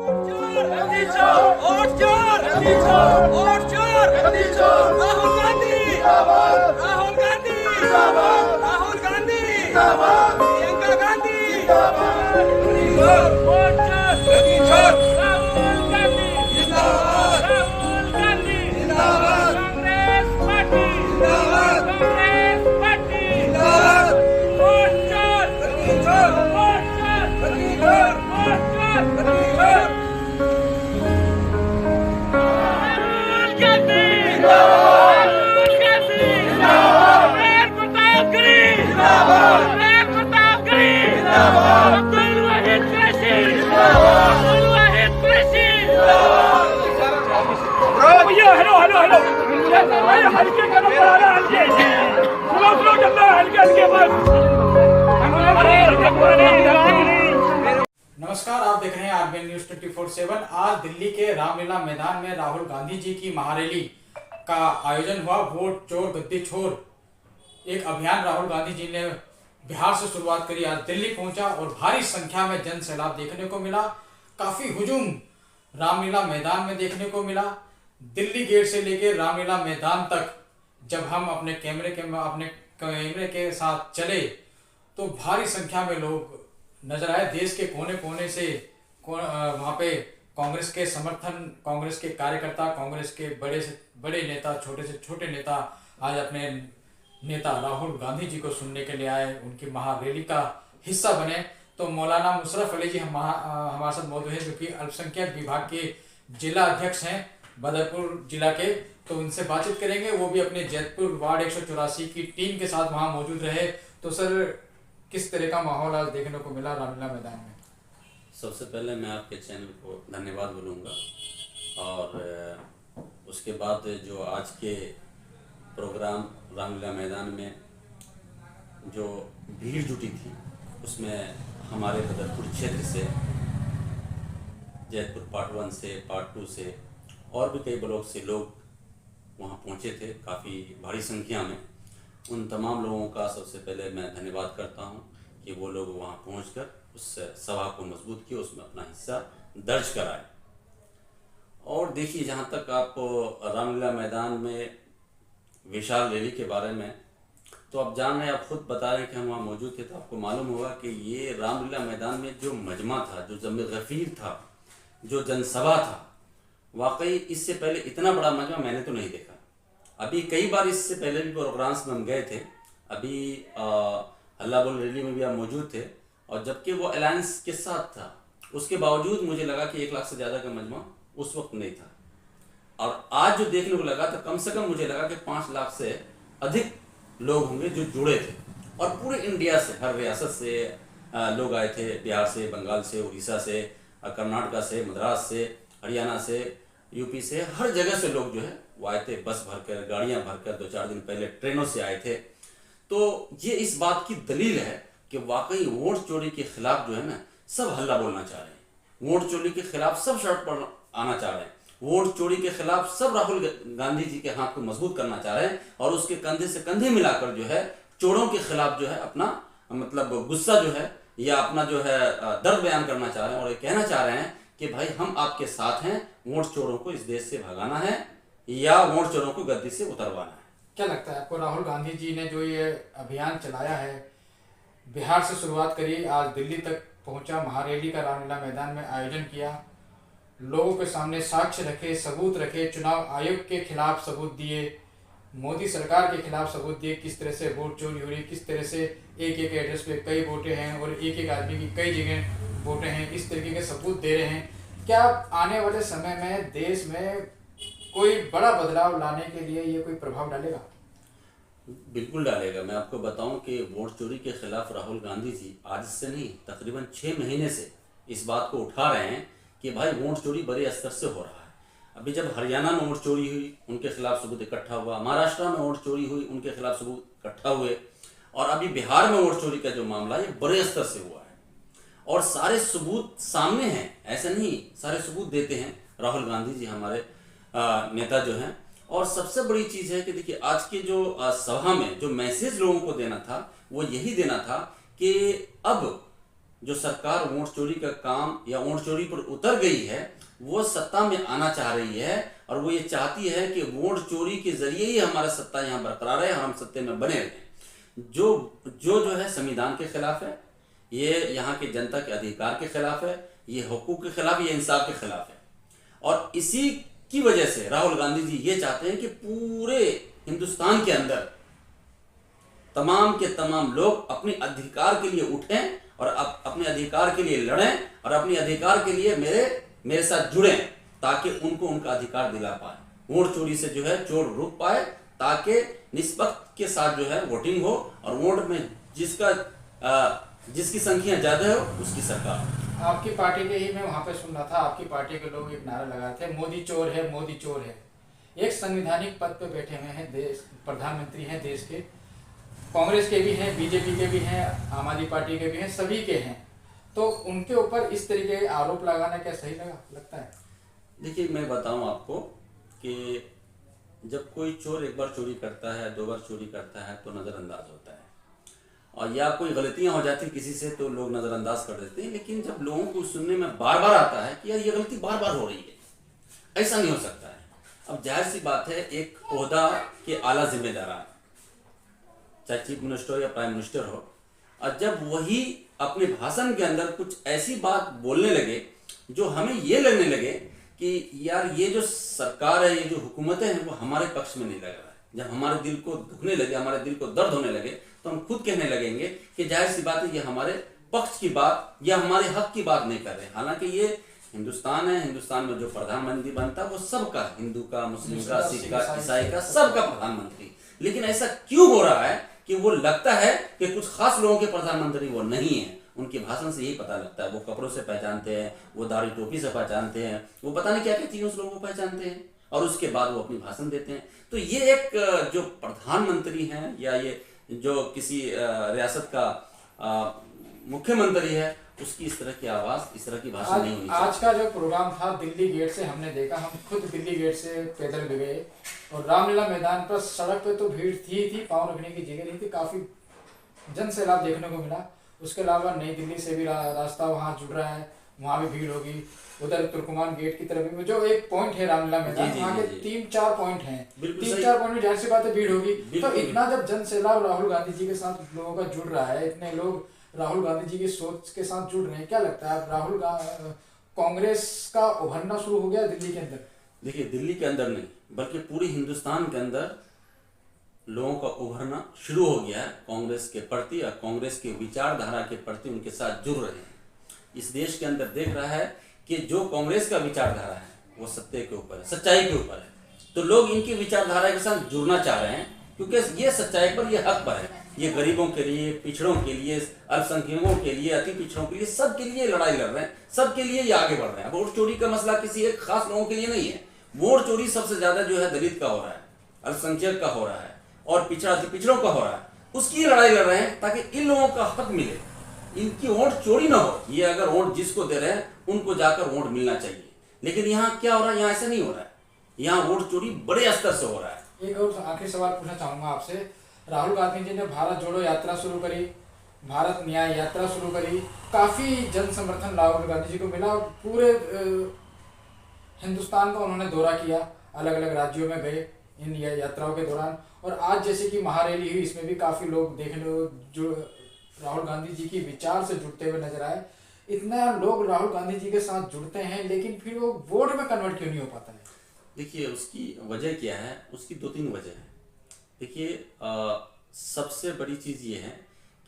राहुल गांधी, राहुल गांधी, प्रियंका गांधी, हल्के का पड़ा हल्के स्लो चलना हल्के हल्के बस। नमस्कार, आप देख रहे हैं आरबीएन न्यूज 24/7। आज दिल्ली के रामलीला मैदान में राहुल गांधी जी की महारैली का आयोजन हुआ। वोट चोर गद्दी छोर एक अभियान राहुल गांधी जी ने बिहार से शुरुआत करी, आज दिल्ली पहुंचा और भारी संख्या में जन सैलाब देखने को मिला। काफी हुजूम रामलीला मैदान में देखने को मिला। दिल्ली गेट से लेकर रामलीला मैदान तक जब हम अपने कैमरे के साथ चले तो भारी संख्या में लोग नजर आए। देश के कोने कोने से वहाँ पे कांग्रेस के समर्थन, कांग्रेस के कार्यकर्ता, कांग्रेस के बड़े से बड़े नेता, छोटे से छोटे नेता आज अपने नेता राहुल गांधी जी को सुनने के लिए आए, उनकी महारैली का हिस्सा बने। तो मौलाना मुशर्रफ अली जी हमारे साथ मौजूद हैं, जो कि अल्पसंख्यक विभाग के जिला अध्यक्ष हैं बदरपुर जिला के। तो उनसे बातचीत करेंगे। वो भी अपने जैतपुर वार्ड 184 की टीम के साथ वहां मौजूद रहे। तो सर, किस तरह का माहौल आज देखने को मिला रामलीला मैदान में? सबसे पहले मैं आपके चैनल को धन्यवाद बोलूँगा और उसके बाद जो आज के प्रोग्राम रामलीला मैदान में जो भीड़ जुटी थी उसमें हमारे बदरपुर क्षेत्र से, जैतपुर पार्ट 1 से, पार्ट 2 से और भी कई ब्लॉक से लोग वहाँ पहुँचे थे काफ़ी भारी संख्या में। उन तमाम लोगों का सबसे पहले मैं धन्यवाद करता हूँ कि वो लोग वहाँ पहुँचकर उस सभा को मजबूत किए, उसमें अपना हिस्सा दर्ज कराए। और देखिए, जहाँ तक आप रामलीला मैदान में विशाल रैली के बारे में, तो आप जान रहे हैं, आप खुद बता रहे हैं कि हम वहाँ मौजूद थे, तो आपको मालूम होगा कि ये रामलीला मैदान में जो मजमा था, जो जम गफीर था, जो जनसभा था, वाकई इससे पहले इतना बड़ा मजमा मैंने तो नहीं देखा। अभी कई बार इससे पहले भी प्रोग्राम्स में हम गए थे। अभी हल्ला बोल रैली में भी आप मौजूद थे, और जबकि वो अलायंस के साथ था, उसके बावजूद मुझे लगा कि 1 लाख से ज़्यादा का मजमा उस वक्त नहीं था। और आज जो देखने को लगा, तो कम से कम मुझे लगा कि 5 लाख से अधिक लोग होंगे जो जुड़े थे। और पूरे इंडिया से, हर रियासत से लोग आए थे, बिहार से, बंगाल से, उड़ीसा से, कर्नाटका से, मद्रास से, हरियाणा से, यूपी से, हर जगह से लोग जो है वो आए थे। बस भरकर, गाड़ियां भरकर, 2-4 दिन पहले ट्रेनों से आए थे। तो ये इस बात की दलील है कि वाकई वोट चोरी के खिलाफ जो है ना, सब हल्ला बोलना चाह रहे हैं। वोट चोरी के खिलाफ सब सड़क पर आना चाह रहे हैं। वोट चोरी के खिलाफ सब राहुल गांधी जी के हाथ को मजबूत करना चाह रहे हैं, और उसके कंधे से कंधे मिलाकर जो है चोरों के खिलाफ जो है अपना मतलब गुस्सा जो है या अपना जो है दर्द बयान करना चाह रहे हैं। और ये कहना चाह रहे हैं कि भाई, हम आपके साथ हैं, वोट चोरों को इस देश से भगाना है या वोट चोरों को गद्दी से उतरवाना है। क्या लगता है आपको, राहुल गांधी जी ने जो ये अभियान चलाया है, बिहार से शुरुआत करी, आज दिल्ली तक पहुंचा, महारैली का रामलीला मैदान में आयोजन किया, लोगों के सामने साक्ष्य रखे, सबूत रखे, चुनाव आयोग के खिलाफ सबूत दिए, मोदी सरकार के खिलाफ सबूत दिए, किस तरह से वोट चोरी हो रही, किस तरह से एक एक एड्रेस पे कई वोटें हैं और एक एक आदमी की कई जगह वोटें हैं, इस तरीके के सबूत दे रहे हैं। क्या आने वाले समय में देश में कोई बड़ा बदलाव लाने के लिए ये कोई प्रभाव डालेगा? बिल्कुल डालेगा। मैं आपको बताऊं कि वोट चोरी के खिलाफ राहुल गांधी जी आज से नहीं, तकरीबन 6 महीने से इस बात को उठा रहे हैं कि भाई, वोट चोरी बड़े स्तर से हो रहा है। अभी जब हरियाणा में वोट चोरी हुई, उनके खिलाफ सबूत इकट्ठा हुआ, महाराष्ट्र में वोट चोरी हुई, उनके खिलाफ सबूत इकट्ठा हुए, और अभी बिहार में वोट चोरी का जो मामला है बड़े स्तर से हुआ है। और सारे सबूत सामने हैं, ऐसा नहीं, सारे सबूत देते हैं राहुल गांधी जी, हमारे नेता जो हैं। और सबसे बड़ी चीज़ है कि देखिए, आज के जो सभा में जो मैसेज लोगों को देना था, वो यही देना था कि अब जो सरकार वोट चोरी का काम या वोट चोरी पर उतर गई है, वो सत्ता में आना चाह रही है और वो ये चाहती है कि वोट चोरी के जरिए ही हमारा सत्ता यहाँ बरकरार है, हम सत्ते में बने रहें। जो है संविधान के खिलाफ है, ये यहाँ के जनता के अधिकार के खिलाफ है, ये हुकूक के खिलाफ, ये इंसाफ के खिलाफ है। और इसी की वजह से राहुल गांधी जी ये चाहते हैं कि पूरे हिंदुस्तान के अंदर तमाम के तमाम लोग अपने अधिकार के लिए उठें और अपने अधिकार के लिए लड़ें और अपने अधिकार के लिए मेरे साथ जुड़ें, ताकि उनको उनका अधिकार दिला पाए, वोट चोरी से जो है चोर रुक पाए, ताकि निष्पक्ष के साथ जो है वोटिंग हो और वोट में जिसकी संख्या ज्यादा हो उसकी सरकार। आपकी पार्टी के ही मैं वहां पे सुन रहा था, आपकी पार्टी के लोग एक नारा लगाए थे, मोदी चोर है, मोदी चोर है। एक संवैधानिक पद पे बैठे हुए हैं, देश प्रधानमंत्री हैं देश के, कांग्रेस के भी हैं, बीजेपी के भी हैं, आम आदमी पार्टी के भी हैं, सभी के हैं, तो उनके ऊपर इस तरीके के आरोप लगाना क्या सही लगता है? देखिए, मैं बताऊं आपको कि जब कोई चोर एक बार चोरी करता है, 2 बार चोरी करता है तो नज़रअंदाज होता है, और या कोई गलतियां हो जाती किसी से तो लोग नज़रअंदाज कर देते हैं। लेकिन जब लोगों को सुनने में बार बार आता है कि यार ये गलती बार बार हो रही है, ऐसा नहीं हो सकता है। अब जाहिर सी बात है, एक ओहदा के आला जिम्मेदार, चाहे चीफ मिनिस्टर या प्राइम मिनिस्टर हो, और जब वही अपने भाषण के अंदर कुछ ऐसी बात बोलने लगे जो हमें ये लगने लगे कि यार ये जो सरकार है, ये जो हुकूमतें हैं, वो हमारे पक्ष में नहीं लग रहा है। जब हमारे दिल को दुखने लगे, हमारे दिल को दर्द होने लगे, तो हम खुद कहने लगेंगे कि जाहिर सी बात है ये हमारे पक्ष की बात या हमारे हक की बात नहीं कर रहे। हालांकि ये हिंदुस्तान है, हिंदुस्तान में जो प्रधानमंत्री बनता है वो सबका, हिंदू का, मुस्लिम का, सिख का, ईसाई का, सबका प्रधानमंत्री। लेकिन ऐसा क्यों हो रहा है कि वो लगता है कि कुछ खास लोगों के प्रधानमंत्री वो नहीं है। उनके भाषण से यही पता लगता है, वो कपड़ों से पहचानते हैं, वो दाढ़ी टोपी से पहचानते हैं, वो पता नहीं क्या क्या चीज़ उस लोगों को पहचानते हैं, और उसके बाद वो अपनी भाषण देते हैं। तो ये एक जो प्रधानमंत्री हैं या ये जो किसी रियासत का मुख्यमंत्री है, उसकी इस तरह की आवाज़, इस तरह की भाषा नहीं होनी चाहिए। आज का जो प्रोग्राम था दिल्ली गेट से हमने देखा, हम खुद दिल्ली गेट से पैदल गए और रामलीला मैदान पर सड़क पे तो भीड़ थी, पाँव रखने की जगह नहीं थी, काफ़ी जन सैलाब देखने को मिला। उसके अलावा नई दिल्ली से भी रास्ता वहाँ जुड़ रहा है, वहाँ भी भीड़ होगी। उधर तुर्कमान गेट की तरफ भी जो एक पॉइंट है रामलीला मैदान, वहाँ के 3-4 पॉइंट हैं, 3-4 पॉइंट में जाहिर सी बात है भीड़ होगी। तो इतना जब जन सैलाब राहुल गांधी जी के साथ लोगों का जुड़ रहा है, इतने लोग राहुल गांधी जी की सोच के साथ जुड़ रहे हैं, क्या लगता है राहुल कांग्रेस का उभरना शुरू हो गया दिल्ली के अंदर? देखिए, दिल्ली के अंदर नहीं बल्कि पूरे हिंदुस्तान के अंदर लोगों का उभरना शुरू हो गया है कांग्रेस के प्रति, और कांग्रेस के विचारधारा के प्रति उनके साथ जुड़ रहे हैं। इस देश के अंदर देख रहा है कि जो कांग्रेस का विचारधारा है वो सत्य के ऊपर है, सच्चाई के ऊपर है, तो लोग इनकी विचारधारा के साथ जुड़ना चाह रहे हैं, क्योंकि ये सच्चाई पर, ये हक पर है। ये गरीबों के लिए, पिछड़ों के लिए, अल्पसंख्यकों के लिए, अति पिछड़ों के लिए, सबके लिए लड़ाई लड़ रहे हैं, सबके लिए ये आगे बढ़ रहे हैं। वोट चोरी का मसला किसी एक खास लोगों के लिए नहीं है। वोट चोरी सबसे ज्यादा जो है दलित का हो रहा है, अल्पसंख्यक का हो रहा है और पिछड़ों का हो रहा है। उसकी लड़ाई लड़ रहे हैं ताकि इन लोगों का हक मिले, इनकी वोट चोरी ना हो। ये अगर वोट जिसको दे रहे हैं उनको जाकर वोट मिलना चाहिए। लेकिन यहाँ क्या हो रहा है? यहाँ ऐसा नहीं हो रहा है, यहाँ वोट चोरी बड़े स्तर से हो रहा है। एक और आखिरी सवाल पूछना चाहूंगा आपसे। राहुल गांधी जी ने भारत जोड़ो यात्रा शुरू करी, भारत न्याय यात्रा शुरू करी, काफी जन समर्थन राहुल गांधी जी को मिला। पूरे हिंदुस्तान का उन्होंने दौरा किया, अलग अलग राज्यों में गए इन यात्राओं के दौरान। और आज जैसे कि महारैली हुई, इसमें भी काफी लोग देखने जो राहुल गांधी जी की विचार से जुड़ते हुए नजर आए। इतना लोग राहुल गांधी जी के साथ जुड़ते हैं, लेकिन फिर वो वोट में कन्वर्ट क्यों नहीं हो पाता है? देखिए, उसकी वजह क्या है? उसकी 2-3 वजह है। देखिए, सबसे बड़ी चीज़ ये है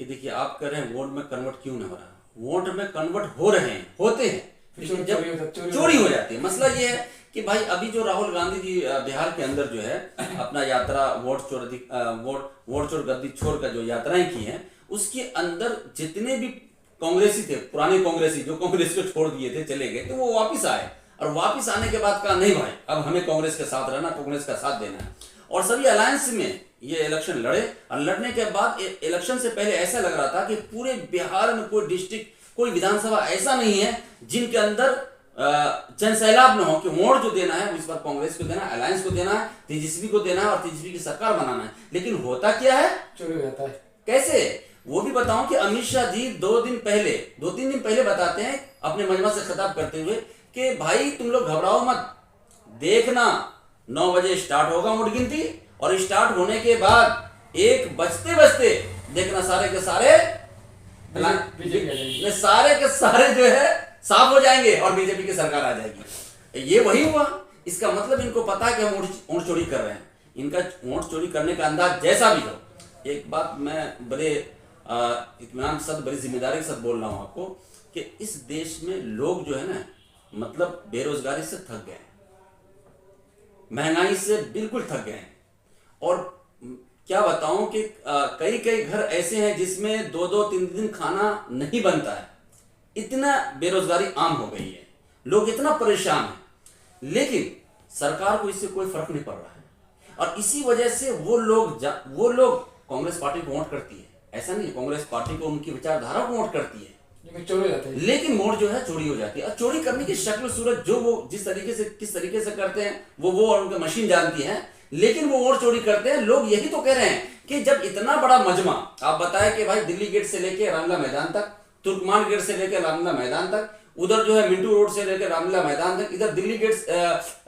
कि देखिए, आप कह रहे हैं वोट में कन्वर्ट क्यों नहीं हो रहा। वोट में कन्वर्ट हो रहे हैं, होते हैं, लेकिन जब चोरी हो जाती है। मसला ये है कि भाई अभी जो राहुल गांधी जी बिहार के अंदर जो है अपना यात्रा वोट चोर गद्दी छोड़ का जो यात्राएं की हैं, उसके अंदर जितने भी कांग्रेसी थे, पुराने कांग्रेसी जो कांग्रेस को छोड़ दिए थे, चले गए, तो वो वापिस आए। और वापिस आने के बाद कहा नहीं भाई, अब हमें कांग्रेस के साथ रहना, कांग्रेस का साथ देना है। और सभी अलायंस में ये इलेक्शन लड़े, और लड़ने के बाद इलेक्शन से पहले ऐसा लग रहा था कि पूरे बिहार में कोई डिस्ट्रिक्ट, कोई विधानसभा ऐसा नहीं है जिनके अंदर जन सैलाब न हो कि वोट जो देना है इस बार कांग्रेस को देना है, अलायंस को देना है, तेजस्वी को देना है और तेजस्वी की सरकार बनाना है। लेकिन होता क्या है? चोरी हो जाता है। कैसे? वो भी बताऊं कि अमित शाह जी 2-3 दिन पहले बताते हैं अपने मजमा से खिताब करते हुए कि भाई तुम लोग घबराओ मत, देखना 9 बजे स्टार्ट होगा वोट गिनती, और स्टार्ट होने के बाद 1 बजते बजते देखना सारे के सारे सारे के सारे जो है साफ हो जाएंगे और बीजेपी की सरकार आ जाएगी। ये वही हुआ। इसका मतलब इनको पता है कि हम वोट चोरी कर रहे हैं। इनका वोट चोरी करने का अंदाज जैसा भी हो, एक बात मैं बड़े इत्मीनान के साथ, बड़ी जिम्मेदारी के साथ बोल रहा हूं आपको कि इस देश में लोग जो है ना, मतलब बेरोजगारी से थक गए हैं, महंगाई से बिल्कुल थक गए हैं। और क्या बताऊं कि कई कई घर ऐसे हैं जिसमें 2-3 दिन खाना नहीं बनता है। इतना बेरोजगारी आम हो गई है, लोग इतना परेशान हैं, लेकिन सरकार को इससे कोई फर्क नहीं पड़ रहा है। और इसी वजह से वो लोग कांग्रेस पार्टी को वोट करती है। ऐसा नहीं, कांग्रेस पार्टी को उनकी विचारधारा को वोट करती है, लेकिन वोट जो है चोरी हो जाती है। और चोरी करने की शक्ल सूरत जो वो किस तरीके से करते हैं वो और उनकी मशीन जानती है, लेकिन वो वोट चोरी करते हैं। लोग यही तो कह रहे हैं कि जब इतना बड़ा मजमा, आप बताएं कि भाई दिल्ली गेट से लेके रामलीला मैदान तक, तुर्कमान गेट से लेकर रामलीला मैदान तक, उधर जो है मिंटू रोड से लेकर रामलीला मैदान तक, इधर दिल्ली गेट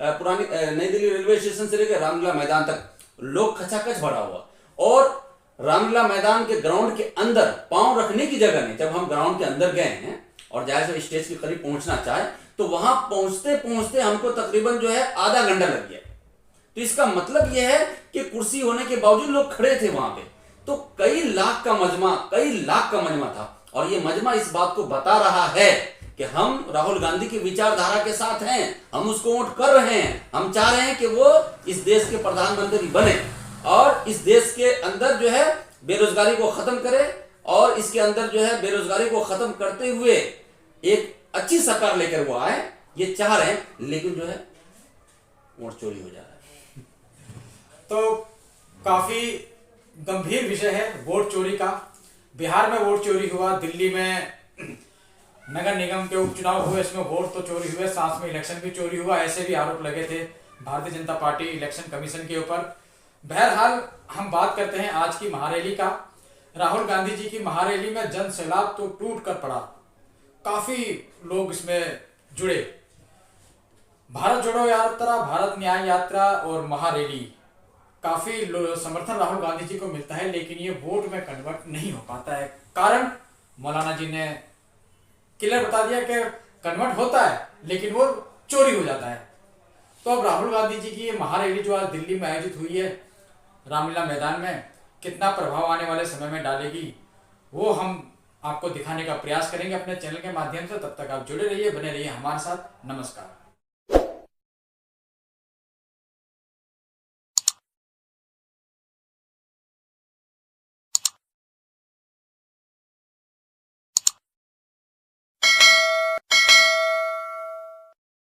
पुरानी नई दिल्ली रेलवे स्टेशन से लेकर रामलीला मैदान तक लोग खचाखच भरा हुआ। और रामलीला मैदान के ग्राउंड के अंदर पांव रखने की जगह नहीं। जब हम ग्राउंड के अंदर गए हैं और जाहिर से स्टेज के करीब पहुंचना चाहे तो वहां पहुंचते पहुंचते हमको तकरीबन जो है आधा घंटा लग गया। तो इसका मतलब यह है कि कुर्सी होने के बावजूद लोग खड़े थे वहां पे। तो कई लाख का मजमा था। और ये मजमा इस बात को बता रहा है कि हम राहुल गांधी की विचारधारा के साथ हैं, हम उसको वोट कर रहे हैं। हम चाह रहे हैं कि वो इस देश के प्रधानमंत्री बने और इस देश के अंदर जो है बेरोजगारी को खत्म करे, और इसके अंदर जो है बेरोजगारी को खत्म करते हुए एक अच्छी सरकार लेकर वो आए, ये चाह रहे हैं। लेकिन जो है वोट चोरी हो जा रहा है। तो काफी गंभीर विषय है वोट चोरी का। बिहार में वोट चोरी हुआ, दिल्ली में नगर निगम के उपचुनाव हुए, इसमें वोट तो चोरी हुए, साथ में इलेक्शन भी चोरी हुआ। ऐसे भी आरोप लगे थे Bharatiya Janata party election commission के ऊपर। बहरहाल हम बात करते हैं आज की महारैली का। राहुल गांधी जी की महारैली में जन सैलाब तो टूट कर पड़ा, काफी लोग इसमें जुड़े। भारत जोड़ो यात्रा, भारत न्याय यात्रा और महारैली, काफी समर्थन राहुल गांधी जी को मिलता है, लेकिन ये वोट में कन्वर्ट नहीं हो पाता है। कारण मौलाना जी ने क्लियर बता दिया कि कन्वर्ट होता है लेकिन वो चोरी हो जाता है। तो अब राहुल गांधी जी की ये महारैली जो आज दिल्ली में आयोजित हुई है रामलीला मैदान में, कितना प्रभाव आने वाले समय में डालेगी वो हम आपको दिखाने का प्रयास करेंगे अपने चैनल के माध्यम से। तब तक आप जुड़े रहिए, बने रहिए हमारे साथ। नमस्कार।